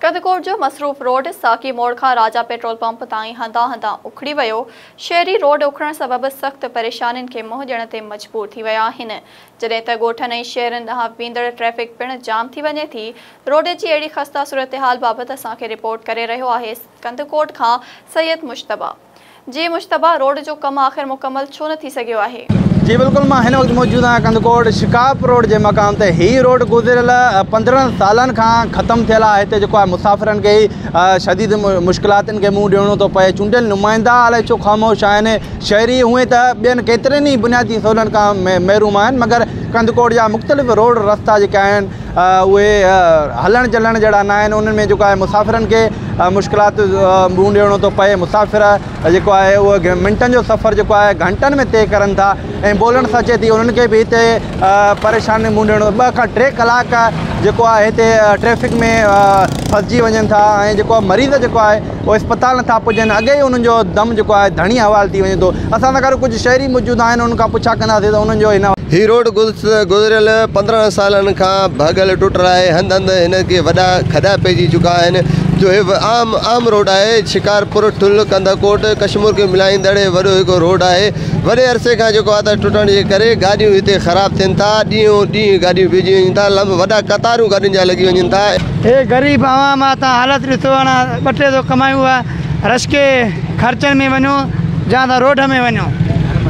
कंदकोट जो मसरूफ़ रोड साकी मोड़ का राजा पेट्रोल पंप ताईं हंधा हंधा उखड़ी वियो। शहरी रोड उखड़ण सबब सख्त परेशानियुनि खे मुंहुं ॾियण ते मजबूर थी विया आहिनि, जॾहिं त ॻोठनि ऐं शहरनि ॾांहुं वेंदड़ ट्रैफ़िक पिणु जाम थी वञे थी। रोड जी अहिड़ी ख़स्ता सूरतहाल बाबति असांखे रिपोर्ट करे रहियो आहे कंदकोट खां सैयद मुश्तबा। जी मुश्तबा, रोड जो कमु आख़िर मुकमल छो न थी सघियो आहे? जी बिल्कुल, मैं हिन वक्त मौजूद हाँ कंदकोट शिकाप रोड के मकाम ते। ही रोड गुज़िरियल 15 सालन का ख़त्म थियल है। हिते जो मुसाफ़िरन के शदीद मुश्किलातन के मुँह ॾियणो तो पे। चूंडियल नुमाइंदा अलाए छो ख़ामोश आहिनि। शहरी हुए तो ॿियनि केतिरनि ई बुनियादी सहूलियतुनि खां महरूम आहिनि, मगर कंदकोट जा मुख़्तलिफ़ रोड रस्ता जेके आहिनि उहे हलण चलण जहिड़ा न आहिनि। उन्हनि में जेको आहे मुसाफ़िरनि खे मुश्किलात मुंहुं ॾियणो थो पए। मुसाफ़िर जेको आहे उहो मिंटनि जो सफ़र जेको आहे घंटनि में तय करनि था ऐं बोलण सां अचे थी उन्हनि खे बि हिते परेशानी मुंहुं ॾियणो। 2 खां 3 कलाक जेको आहे हिते ट्रैफ़िक में फसिजी वञनि था ऐं जेको मरीज़ जेको आहे उहो अस्पताल नथा पुॼनि। अॻे ई उन्हनि जो दम जेको आहे धणी हवाल थी वञे थो। असां सां गॾु कुझु शहरी मौजूदु आहिनि, उन्हनि खां पुछा कंदासीं त उन्हनि जो हिन ही रोड गुज़िरियल 15 सालन खां भॻल टुटल आहे। हंधि हंधि हिनखे वॾा खॾा पइजी चुका आहिनि। जो आम रोड है। शिकारपुर ठुल कंदकोट कश्मीर के मिलाईंदड़ वॾो हिकु रोड है। वॾे अरसे खां जेको आहे त टुटण जे करे गाॾियूं हिते ख़राब थियनि था। ॾींहों ॾींहुं गाॾियूं बीहजी वञनि था। वॾा कतारूं गाॾियुनि जा लॻी वञनि था। हे ग़रीब आवाम आहे, तव्हां हालत ॾिसो। हाणे 2 टे कमायूं आहे, रश के ख़र्चनि में वञो या त रोड में वञो।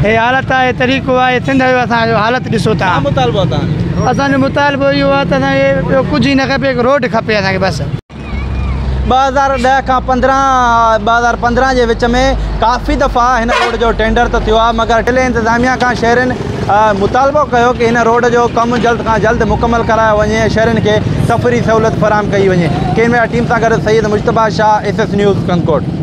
हे हालत आहे, तरीक़ो आहे। सिंध जो असांजो हालत ॾिसो था। असांजो मुतालबो इहो आहे त असांखे कुझु ई न खपे, रोड खपे असांखे बसि। 2010 का 2015 के विच में काफ़ी दफ़ा इन रोड जो टेंडर तो थियो आहे, मगर टिले इंतज़ामिया का शहरन मुतालबो कयो कि इन रोड जो कम जल्द का जल्द मुकम्मल करायो वञे, शहरन के सफ़री सहूलियत फराहम कई वञे। कैमरा टीम सां गॾु सैयद मुश्तबा शाह, SS न्यूज़ कंदकोट।